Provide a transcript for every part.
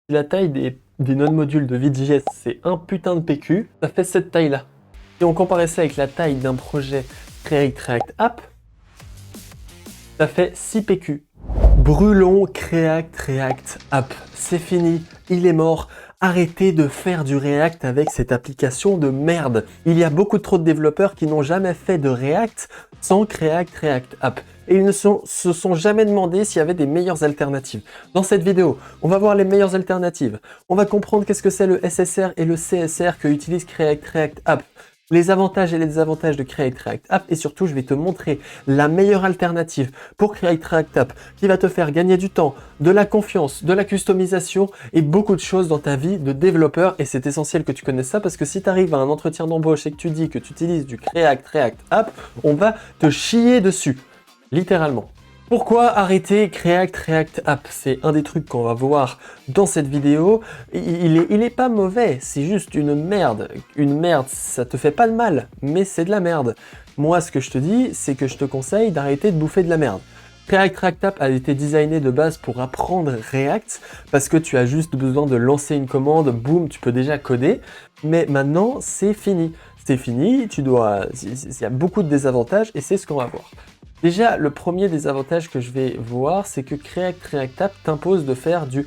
Si la taille des node modules de Vite.js, c'est un putain de PQ, ça fait cette taille-là. Si on comparait ça avec la taille d'un projet Create React App, ça fait 6 PQ. Brûlons Create React App. C'est fini, il est mort. Arrêtez de faire du React avec cette application de merde. Il y a beaucoup trop de développeurs qui n'ont jamais fait de React sans Create React App. Et ils ne se sont jamais demandé s'il y avait des meilleures alternatives. Dans cette vidéo, on va voir les meilleures alternatives. On va comprendre qu'est-ce que c'est le SSR et le CSR que utilise Create React App. Les avantages et les désavantages de Create React App, et surtout je vais te montrer la meilleure alternative pour Create React App qui va te faire gagner du temps, de la confiance, de la customisation et beaucoup de choses dans ta vie de développeur. Et c'est essentiel que tu connaisses ça parce que si tu arrives à un entretien d'embauche et que tu dis que tu utilises du Create React App, on va te chier dessus, littéralement. Pourquoi arrêter Create React App? C'est un des trucs qu'on va voir dans cette vidéo. Il est pas mauvais, c'est juste une merde. Une merde, ça te fait pas de mal, mais c'est de la merde. Moi, ce que je te dis, c'est que je te conseille d'arrêter de bouffer de la merde. Create React App a été designé de base pour apprendre React, parce que tu as juste besoin de lancer une commande, boum, tu peux déjà coder. Mais maintenant, c'est fini. C'est fini, il y a beaucoup de désavantages et c'est ce qu'on va voir. Déjà, le premier désavantage que je vais voir, c'est que Create React App t'impose de faire du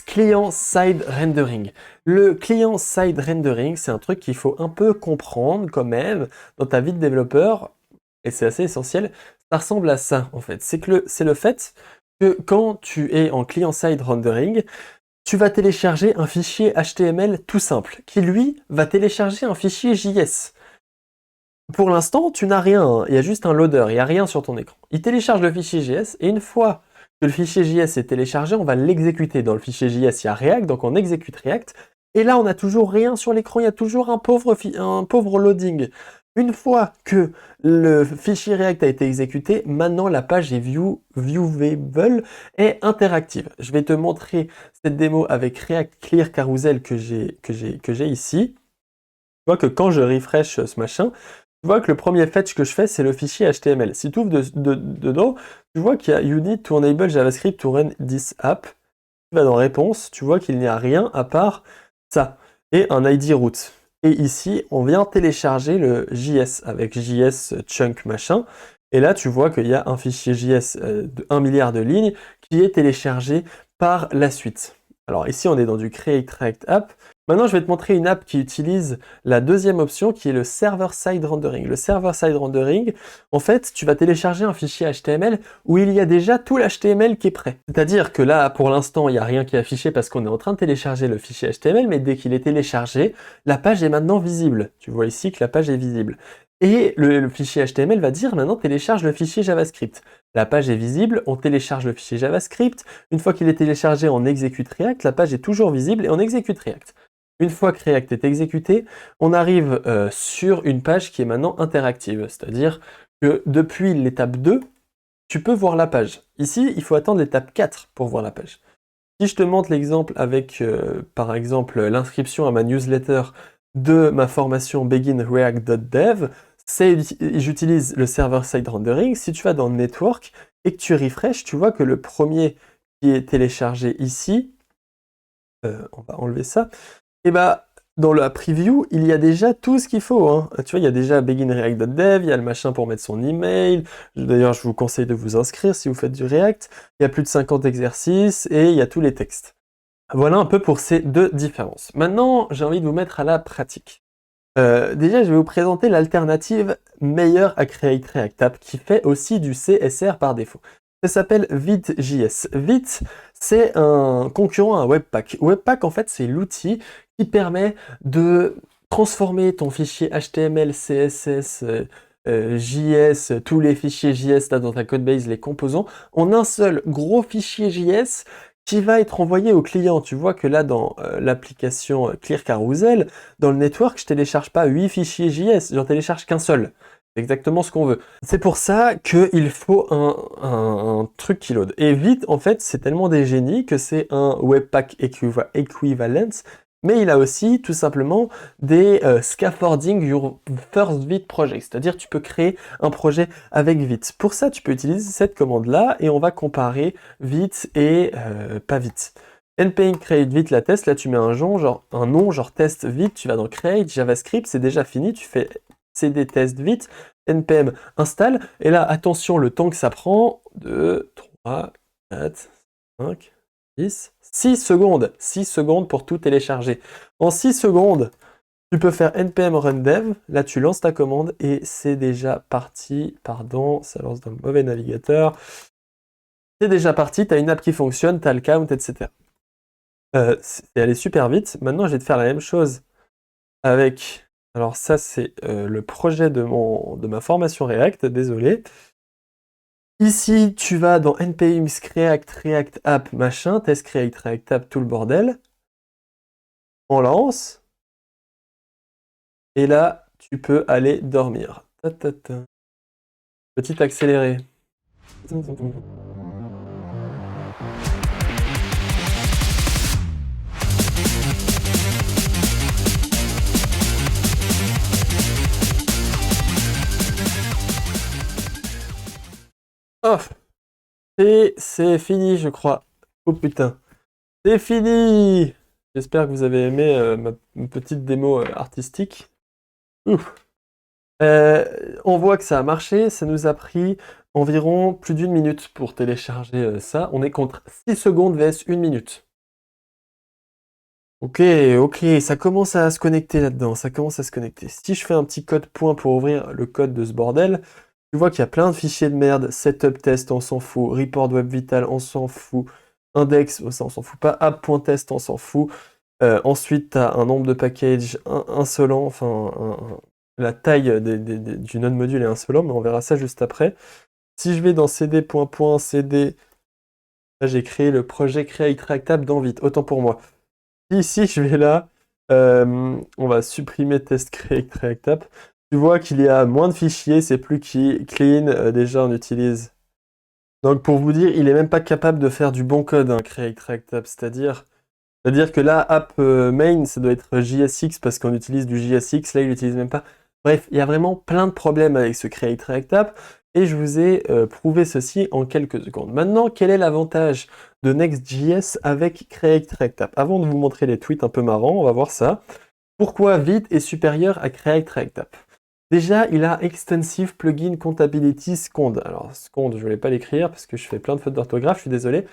client-side rendering. Le client-side rendering, c'est un truc qu'il faut un peu comprendre quand même dans ta vie de développeur, et c'est assez essentiel. Ça ressemble à ça, en fait. C'est le fait que quand tu es en client-side rendering, tu vas télécharger un fichier HTML tout simple, qui lui va télécharger un fichier JS. Pour l'instant, tu n'as rien, il y a juste un loader, il n'y a rien sur ton écran. Il télécharge le fichier JS et une fois que le fichier JS est téléchargé, on va l'exécuter. Dans le fichier JS, il y a React, donc on exécute React. Et là, on n'a toujours rien sur l'écran, il y a toujours un pauvre loading. Une fois que le fichier React a été exécuté, maintenant la page est viewable et interactive. Je vais te montrer cette démo avec React Clear Carousel que j'ai ici. Tu vois que quand je refresh ce machin, tu vois que le premier fetch que je fais, c'est le fichier HTML. Si tu ouvres dedans, tu vois qu'il y a You need to enable JavaScript to run this app. Tu vas dans réponse, tu vois qu'il n'y a rien à part ça et un ID root. Et ici, on vient télécharger le JS avec JS chunk machin. Et là, tu vois qu'il y a un fichier JS de 1 milliard de lignes qui est téléchargé par la suite. Alors ici, on est dans du Create React App. Maintenant, je vais te montrer une app qui utilise la deuxième option qui est le server-side rendering. Le server-side rendering, en fait, tu vas télécharger un fichier HTML où il y a déjà tout l'HTML qui est prêt. C'est-à-dire que là, pour l'instant, il n'y a rien qui est affiché parce qu'on est en train de télécharger le fichier HTML, mais dès qu'il est téléchargé, la page est maintenant visible. Tu vois ici que la page est visible. Et le fichier HTML va dire maintenant télécharge le fichier JavaScript. La page est visible, on télécharge le fichier JavaScript. Une fois qu'il est téléchargé, on exécute React. La page est toujours visible et on exécute React. Une fois que React est exécuté, on arrive sur une page qui est maintenant interactive. C'est-à-dire que depuis l'étape 2, tu peux voir la page. Ici, il faut attendre l'étape 4 pour voir la page. Si je te montre l'exemple avec, par exemple, l'inscription à ma newsletter de ma formation beginreact.dev, j'utilise le server-side rendering. Si tu vas dans Network et que tu refresh, tu vois que le premier qui est téléchargé ici, on va enlever ça, et bah, dans la preview, il y a déjà tout ce qu'il faut. Hein. Tu vois, il y a déjà beginreact.dev, il y a le machin pour mettre son email. D'ailleurs, je vous conseille de vous inscrire si vous faites du React. Il y a plus de 50 exercices et il y a tous les textes. Voilà un peu pour ces deux différences. Maintenant, j'ai envie de vous mettre à la pratique. Déjà, je vais vous présenter l'alternative meilleure à Create React App qui fait aussi du CSR par défaut. Ça s'appelle Vite.js. Vite, c'est un concurrent à Webpack. Webpack, en fait, c'est l'outil qui permet de transformer ton fichier HTML, CSS, JS, tous les fichiers JS là dans ta codebase, les composants, en un seul gros fichier JS qui va être envoyé au client. Tu vois que là, dans l'application Clear Carousel, dans le network, je télécharge pas 8 fichiers JS, j'en télécharge qu'un seul. C'est exactement ce qu'on veut. C'est pour ça qu'il faut un truc qui load. Et vite, en fait, c'est tellement des génies que c'est un Webpack equivalence, mais il a aussi tout simplement des scaffolding your first Vite project. C'est-à-dire tu peux créer un projet avec Vite. Pour ça, tu peux utiliser cette commande-là et on va comparer Vite et pas Vite. npm create vite la test, là tu mets un nom, genre test vite, tu vas dans create, JavaScript, c'est déjà fini, tu fais cd test vite, npm installe, et là attention le temps que ça prend, 2, 3, 4, 5, 6 secondes, 6 secondes pour tout télécharger. En 6 secondes, tu peux faire npm run dev, là tu lances ta commande et c'est déjà parti, pardon, ça lance dans le mauvais navigateur, c'est déjà parti, tu as une app qui fonctionne, tu as le count, etc. C'est allé super vite. Maintenant, je vais te faire la même chose avec... Alors ça, c'est le projet de ma formation React, désolé. Ici, tu vas dans npm React app, machin, test create React app, tout le bordel. On lance. Et là, tu peux aller dormir. Petit accéléré. Oh, c'est fini, je crois. Oh putain. C'est fini! J'espère que vous avez aimé ma petite démo artistique. Ouf. On voit que ça a marché, ça nous a pris environ plus d'1 minute pour télécharger ça. On est contre 6 secondes vs 1 minute. Ok, ça commence à se connecter là-dedans, ça commence à se connecter. Si je fais un petit code point pour ouvrir le code de ce bordel, tu vois qu'il y a plein de fichiers de merde, setup test, on s'en fout, report web vital, on s'en fout, index, ça on s'en fout pas, app.test, on s'en fout. Ensuite, tu as un nombre de packages insolent, enfin, la taille du node module est insolent, mais on verra ça juste après. Si je vais dans cd.cd, là j'ai créé le projet create React app dans Vite, autant pour moi. Ici, je vais là, on va supprimer test create React app. Tu vois qu'il y a moins de fichiers, c'est plus clean, déjà on utilise. Donc pour vous dire, il est même pas capable de faire du bon code, hein, create React app, c'est-à-dire que là, app main, ça doit être JSX parce qu'on utilise du JSX, là il l'utilise même pas. Bref, il y a vraiment plein de problèmes avec ce create React app et je vous ai prouvé ceci en quelques secondes. Maintenant, quel est l'avantage de Next.js avec create React app? Avant de vous montrer les tweets un peu marrants, on va voir ça. Pourquoi Vite est supérieur à create React app? Déjà, il a Extensive Plugin Compatibility Scond. Alors, Scond, je ne voulais pas l'écrire parce que je fais plein de fautes d'orthographe, je suis désolé.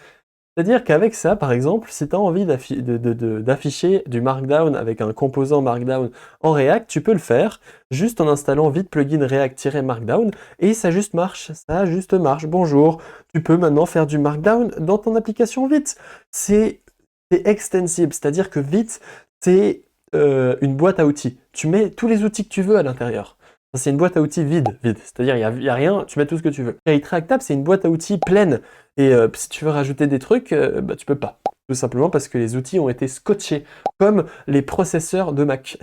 C'est-à-dire qu'avec ça, par exemple, si tu as envie d'afficher du Markdown avec un composant Markdown en React, tu peux le faire juste en installant vite plugin React-Markdown et ça juste marche, Bonjour, tu peux maintenant faire du Markdown dans ton application Vite. C'est extensible, c'est-à-dire que Vite, c'est une boîte à outils. Tu mets tous les outils que tu veux à l'intérieur. C'est une boîte à outils vide. C'est-à-dire, il n'y a rien, tu mets tout ce que tu veux. Create React app, c'est une boîte à outils pleine. Et si tu veux rajouter des trucs, tu peux pas. Tout simplement parce que les outils ont été scotchés, comme les processeurs de Mac.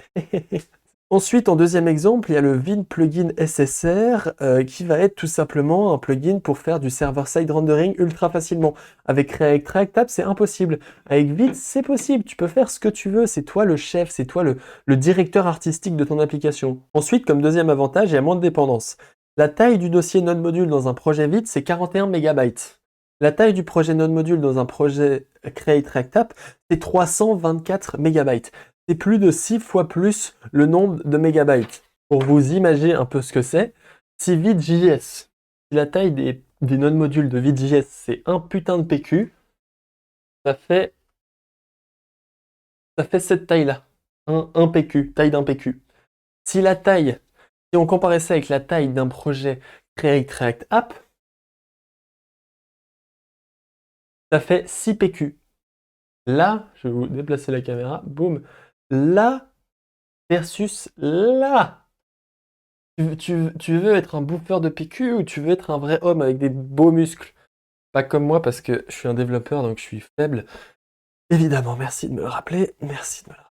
Ensuite, en deuxième exemple, il y a le Vim plugin SSR qui va être tout simplement un plugin pour faire du server-side rendering ultra facilement. Avec React App, c'est impossible. Avec Vite, c'est possible. Tu peux faire ce que tu veux. C'est toi le chef, c'est toi le directeur artistique de ton application. Ensuite, comme deuxième avantage, il y a moins de dépendance. La taille du dossier Node Module dans un projet Vite, c'est 41 MB. La taille du projet Node Module dans un projet Create React App, c'est 324 MB. C'est plus de 6 fois plus le nombre de mégabytes. Pour vous imaginer un peu ce que c'est, si Vite.js, si la taille des node modules de Vite.js, c'est un putain de PQ, ça fait cette taille-là. Un PQ, taille d'un PQ. Si on comparait ça avec la taille d'un projet Create React App, ça fait 6 PQ. Là, je vais vous déplacer la caméra, boum. Là versus là. Tu veux être un bouffeur de PQ ou tu veux être un vrai homme avec des beaux muscles? Pas comme moi parce que je suis un développeur donc je suis faible. Évidemment, merci de me le rappeler. Merci de me le rappeler.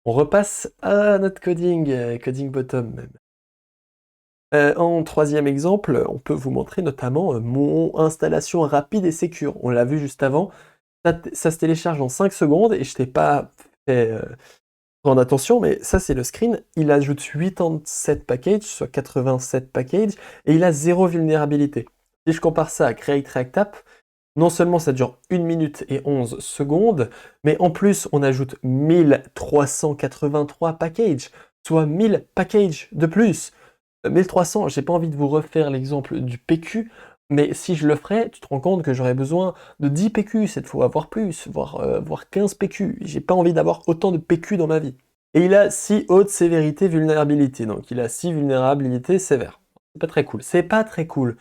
On repasse à notre coding bottom même. En troisième exemple, on peut vous montrer notamment mon installation rapide et sécure. On l'a vu juste avant. Ça se télécharge en 5 secondes et je t'ai pas fait prendre attention, mais ça c'est le screen. Il ajoute 87 packages, soit 87 packages, et il a 0 vulnérabilité. Si je compare ça à Create React App, Non seulement ça dure 1 minute et 11 secondes, mais en plus on ajoute 1383 packages, soit 1000 packages de plus. 1300, j'ai pas envie de vous refaire l'exemple du PQ, mais si je le ferais, tu te rends compte que j'aurais besoin de 10 PQ cette fois, voire plus, voire 15 PQ. J'ai pas envie d'avoir autant de PQ dans ma vie. Et il a 6 haute sévérité vulnérabilité, donc il a 6 vulnérabilités sévères. C'est pas très cool. C'est pas très cool.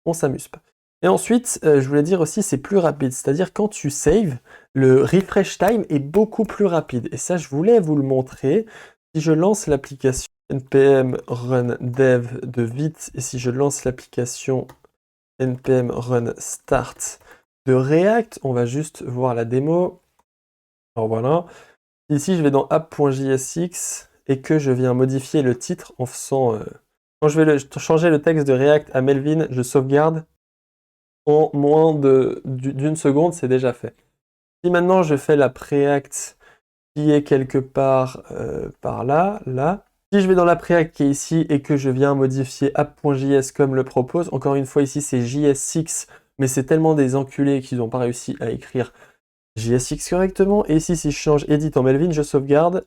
On s'amuse pas. Et ensuite, je voulais dire aussi, c'est plus rapide. C'est-à-dire quand tu saves, le refresh time est beaucoup plus rapide. Et ça, je voulais vous le montrer. Si je lance l'application npm run dev de vite, et si je lance l'application npm run start de React, on va juste voir la démo. Alors voilà. Ici, je vais dans app.jsx et que je viens modifier le titre en faisant... Quand je vais changer le texte de React à Melvin, je sauvegarde. En moins d'une seconde, c'est déjà fait. Si maintenant je fais la Preact qui est quelque part par là, si je vais dans la Preact qui est ici et que je viens modifier app.js comme le propose, encore une fois ici c'est JS6, mais c'est tellement des enculés qu'ils n'ont pas réussi à écrire JS6 correctement. Et ici si je change edit en Melvin, je sauvegarde.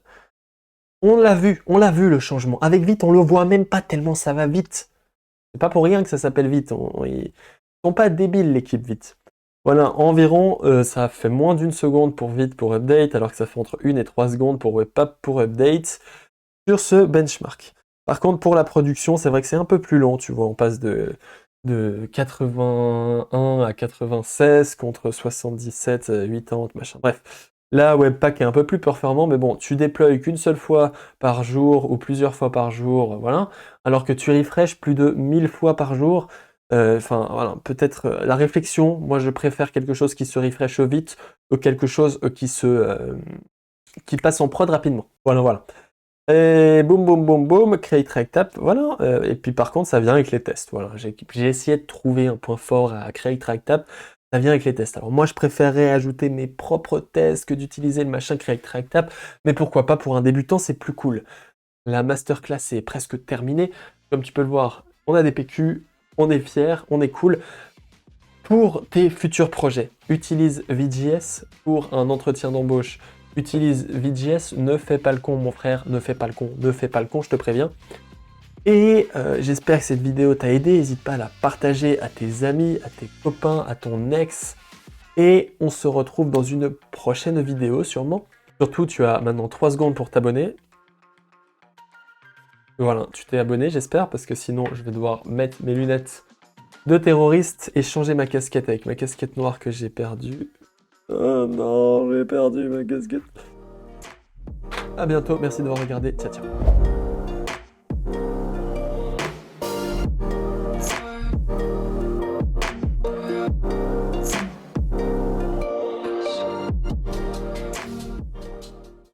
On l'a vu le changement. Avec vite, on le voit même pas tellement ça va vite. C'est pas pour rien que ça s'appelle vite. Ils sont pas débiles l'équipe vite. Voilà, environ, ça fait moins d'une seconde pour vite pour update, alors que ça fait entre 1 et 3 secondes pour webpack pour update sur ce benchmark. Par contre, pour la production, c'est vrai que c'est un peu plus long, tu vois, on passe de 81 à 96 contre 77, 80, machin. Bref, là, webpack est un peu plus performant, mais bon, tu déploies qu'une seule fois par jour ou plusieurs fois par jour, voilà, alors que tu refresh plus de 1000 fois par jour. Enfin, voilà, peut-être la réflexion, moi je préfère quelque chose qui se refresh vite que quelque chose qui passe en prod rapidement. Voilà. Et boum, boum, boum, boum, create react app, voilà. Et puis par contre, ça vient avec les tests. Voilà, j'ai essayé de trouver un point fort à create react app. Ça vient avec les tests. Alors moi, je préférerais ajouter mes propres tests que d'utiliser le machin create react app. Mais pourquoi pas, pour un débutant, c'est plus cool. La masterclass est presque terminée. Comme tu peux le voir, on a des PQ, on est fiers, on est cool. Pour tes futurs projets, utilise VJS pour un entretien d'embauche. Utilise VJS, ne fais pas le con mon frère, ne fais pas le con, je te préviens. Et j'espère que cette vidéo t'a aidé, n'hésite pas à la partager à tes amis, à tes copains, à ton ex. Et on se retrouve dans une prochaine vidéo sûrement. Surtout, tu as maintenant 3 secondes pour t'abonner. Voilà, tu t'es abonné j'espère, parce que sinon je vais devoir mettre mes lunettes de terroriste et changer ma casquette avec ma casquette noire que j'ai perdue. Oh non, j'ai perdu ma casquette. À bientôt, merci d'avoir regardé, ciao ciao.